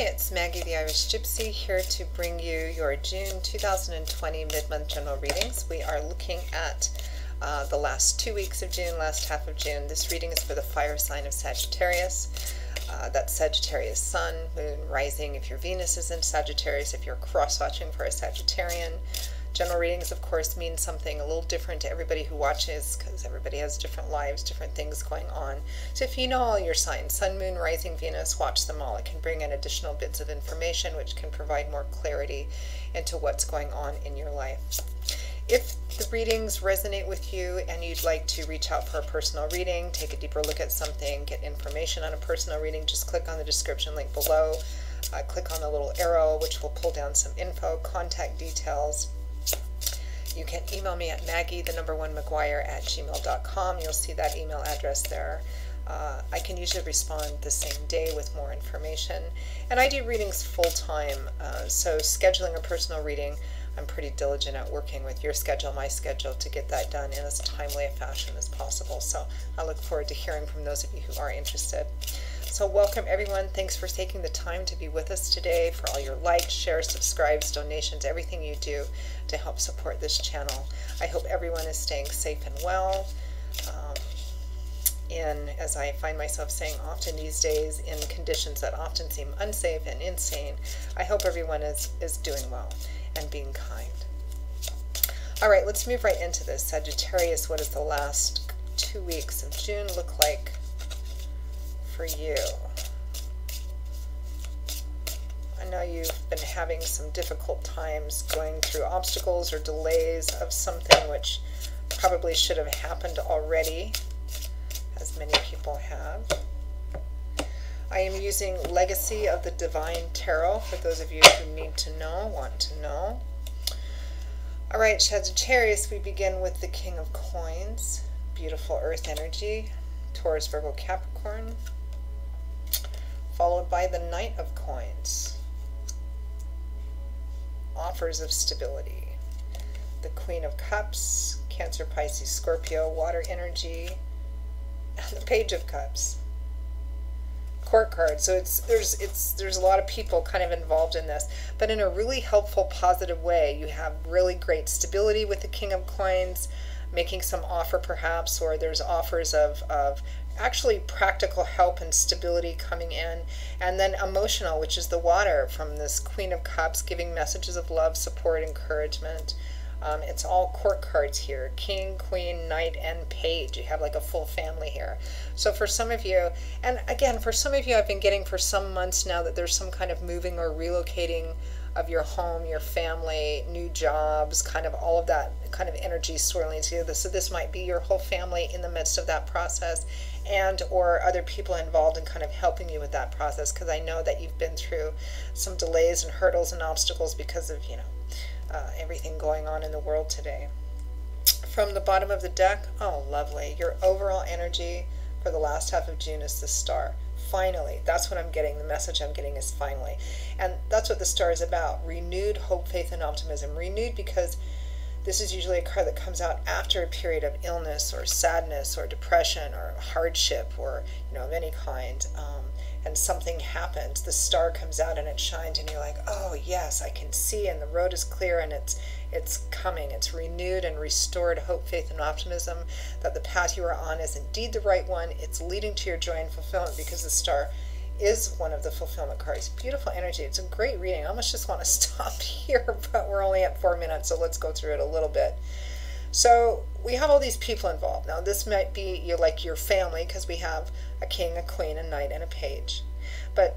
It's Maggie the Irish Gypsy here to bring you your June 2020 mid-month general readings. We are looking at the last 2 weeks of June, last half of June. This reading is for the fire sign of Sagittarius. That's Sagittarius Sun, Moon, Rising if your Venus is in Sagittarius, if you're cross-watching for a Sagittarian. General readings, of course, mean something a little different to everybody who watches because everybody has different lives, different things going on. So if you know all your signs, Sun, Moon, Rising, Venus, watch them all. It can bring in additional bits of information which can provide more clarity into what's going on in your life. If the readings resonate with you and you'd like to reach out for a personal reading, take a deeper look at something, get information on a personal reading, just click on the description link below. Click on the little arrow which will pull down some info, contact details. You can email me at maggie1mcguire@gmail.com. You'll see that email address there. I can usually respond the same day with more information. And I do readings full-time, so scheduling a personal reading, I'm pretty diligent at working with your schedule, my schedule, to get that done in as timely a fashion as possible. So I look forward to hearing from those of you who are interested. So welcome everyone. Thanks for taking the time to be with us today, for all your likes, shares, subscribes, donations, everything you do to help support this channel. I hope everyone is staying safe and well. As I find myself saying often these days, in conditions that often seem unsafe and insane, I hope everyone is doing well and being kind. All right, let's move right into this. Sagittarius, what does the last 2 weeks of June look like for you? I know you've been having some difficult times going through obstacles or delays of something which probably should have happened already, as many people have. I am using Legacy of the Divine Tarot for those of you who need to know, want to know. All right, Sagittarius, we begin with the King of Coins, beautiful earth energy, Taurus, Virgo, Capricorn, followed by the Knight of Coins, offers of stability, the Queen of Cups, Cancer, Pisces, Scorpio, water energy, and the Page of Cups, court card. So there's a lot of people kind of involved in this, but in a really helpful, positive way. You have really great stability with the King of Coins, making some offer perhaps, or there's offers of actually practical help and stability coming in, and then emotional, which is the water from this Queen of Cups, giving messages of love, support, encouragement. It's all court cards here, King, Queen, Knight, and Page. You have like a full family here. So for some of you, and again, for some of you, I've been getting for some months now that there's some kind of moving or relocating of your home, your family, new jobs, kind of all of that kind of energy swirling together. So this might be your whole family in the midst of that process, and or other people involved in kind of helping you with that process, because I know that you've been through some delays and hurdles and obstacles because of, everything going on in the world today. From the bottom of the deck, oh lovely, your overall energy for the last half of June is the Star. Finally, that's what I'm getting. The message I'm getting is finally. And that's what the Star is about. Renewed hope, faith, and optimism. Renewed because this is usually a card that comes out after a period of illness or sadness or depression or hardship or, of any kind. And something happens. The Star comes out and it shines and you're like, oh yes, I can see, and the road is clear, and it's coming. It's renewed and restored hope, faith, and optimism that the path you are on is indeed the right one. It's leading to your joy and fulfillment because the Star is one of the fulfillment cards. Beautiful energy. It's a great reading. I almost just want to stop here, but we're only at 4 minutes, so let's go through it a little bit. So we have all these people involved. Now this might be your family, because we have a king, a queen, a knight, and a page. But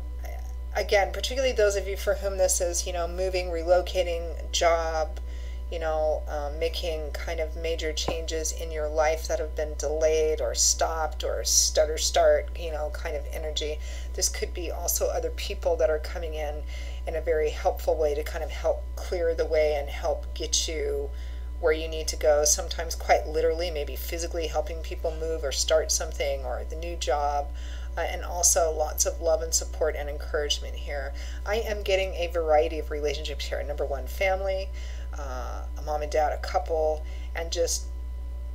again, particularly those of you for whom this is, moving, relocating, job, making kind of major changes in your life that have been delayed or stopped or stutter start, kind of energy. This could be also other people that are coming in a very helpful way to kind of help clear the way and help get you where you need to go, sometimes quite literally, maybe physically helping people move or start something or the new job, and also lots of love and support and encouragement here. I am getting a variety of relationships here. Number one, family, a mom and dad, a couple, and just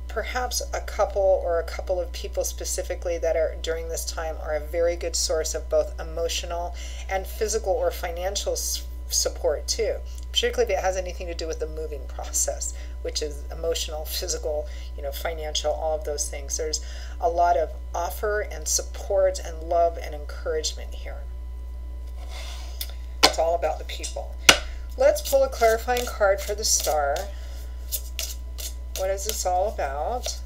perhaps a couple or a couple of people specifically that are during this time are a very good source of both emotional and physical or financial support too, particularly if it has anything to do with the moving process, which is emotional, physical, financial, all of those things. There's a lot of offer and support and love and encouragement here. It's all about the people. Let's pull a clarifying card for the star. What is this all about?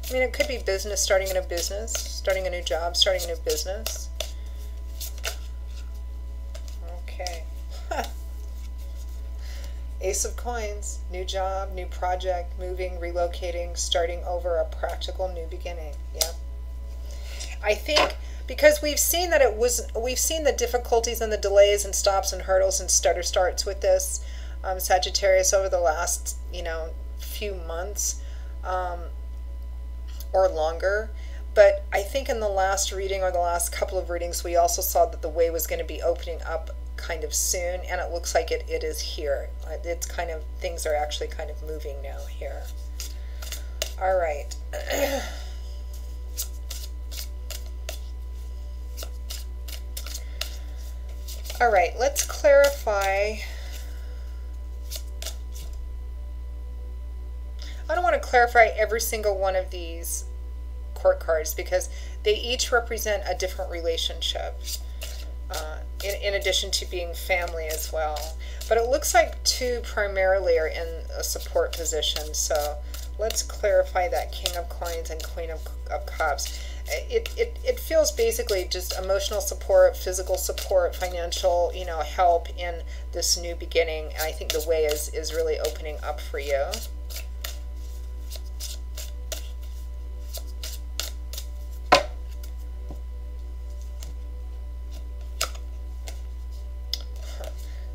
I mean, it could be business, starting a new business, starting a new job, starting a new business. Okay. Ace of Coins, new job, new project, moving, relocating, starting over, a practical new beginning. Yep. I think because we've seen that we've seen the difficulties and the delays and stops and hurdles and stutter starts with this Sagittarius over the last few months or longer. But I think in the last reading or the last couple of readings, we also saw that the way was going to be opening up kind of soon, and it looks like it is here. It's kind of, things are actually kind of moving now here. All right. All right, let's clarify. I don't want to clarify every single one of these court cards because they each represent a different relationship, in addition to being family as well. But it looks like two primarily are in a support position, so let's clarify that King of Coins and Queen of Cups. It feels basically just emotional support, physical support, financial, help in this new beginning. And I think the way is really opening up for you.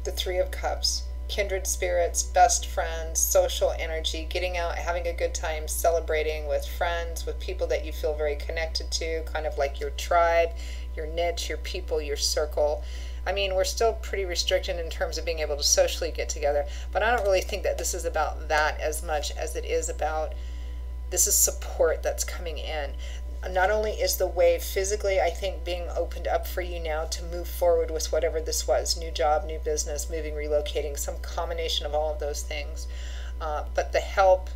The Three of Cups. Kindred spirits, best friends, social energy, getting out, having a good time, celebrating with friends, with people that you feel very connected to, kind of like your tribe, your niche, your people, your circle. I mean, we're still pretty restricted in terms of being able to socially get together, but I don't really think that this is about that as much as it is about, this is support that's coming in. Not only is the way physically, I think, being opened up for you now to move forward with whatever this was, new job, new business, moving, relocating, some combination of all of those things, but the help,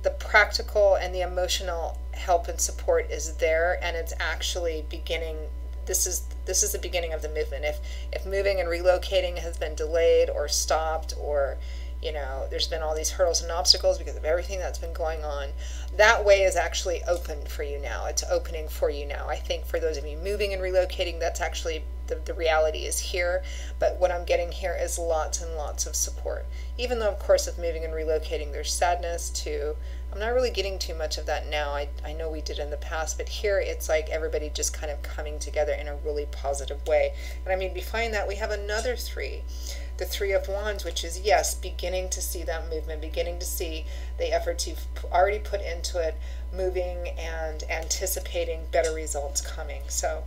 the practical and the emotional help and support is there, and it's actually beginning. This is the beginning of the movement. If moving and relocating has been delayed or stopped, or there's been all these hurdles and obstacles because of everything that's been going on, that way is actually open for you now. It's opening for you now. I think for those of you moving and relocating, that's actually, the reality is here. But what I'm getting here is lots and lots of support. Even though, of course, with moving and relocating, there's sadness too. I'm not really getting too much of that now. I know we did in the past, but here it's like everybody just kind of coming together in a really positive way. And I mean, behind that, we have another three. The Three of Wands, which is, yes, beginning to see that movement, beginning to see the efforts you've already put into it, moving and anticipating better results coming. So,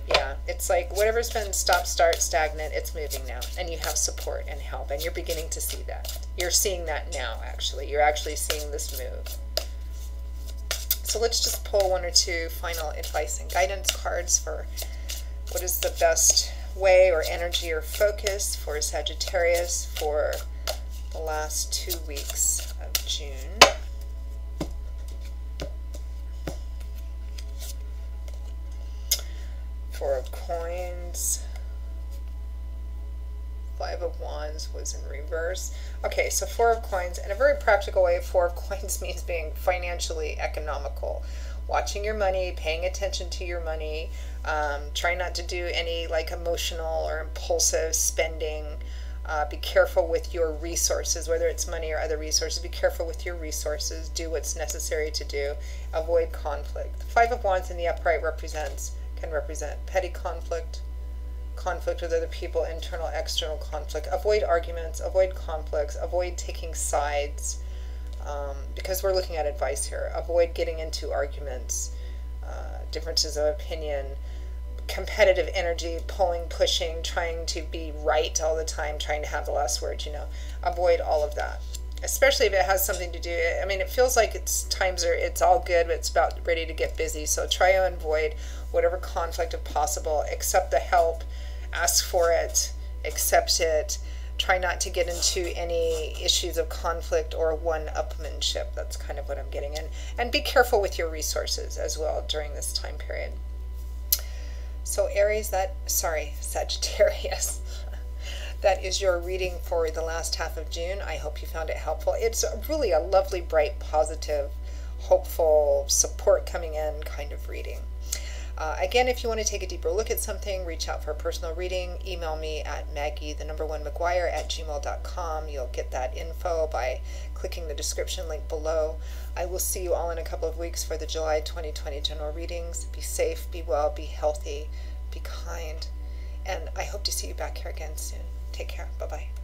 yeah, it's like whatever's been stop, start, stagnant, it's moving now. And you have support and help, and you're beginning to see that. You're seeing that now, actually. You're actually seeing this move. So let's just pull one or two final advice and guidance cards for what is the best way or energy or focus for Sagittarius for the last 2 weeks of June. Four of Coins. Five of Wands was in reverse. Okay, so Four of Coins, in a very practical way, Four of Coins means being financially economical. Watching your money, paying attention to your money, trying not to do any like emotional or impulsive spending. Be careful with your resources, whether it's money or other resources. Be careful with your resources. Do what's necessary to do. Avoid conflict. The Five of Wands in the upright can represent petty conflict, conflict with other people, internal, external conflict. Avoid arguments, avoid conflicts, avoid taking sides. Because we're looking at advice here. Avoid getting into arguments, differences of opinion, competitive energy, pulling, pushing, trying to be right all the time, trying to have the last word, avoid all of that. Especially if it has something to do, I mean, it feels like it's all good, but it's about ready to get busy. So try to avoid whatever conflict if possible. Accept the help, ask for it, accept it. Try not to get into any issues of conflict or one-upmanship. That's kind of what I'm getting in. And be careful with your resources as well during this time period. So Aries, Sagittarius. That is your reading for the last half of June. I hope you found it helpful. It's really a lovely, bright, positive, hopeful, support coming in kind of reading. Again, if you want to take a deeper look at something, reach out for a personal reading. Email me at Maggie1McGuire@gmail.com. You'll get that info by clicking the description link below. I will see you all in a couple of weeks for the July 2020 general readings. Be safe, be well, be healthy, be kind, and I hope to see you back here again soon. Take care. Bye-bye.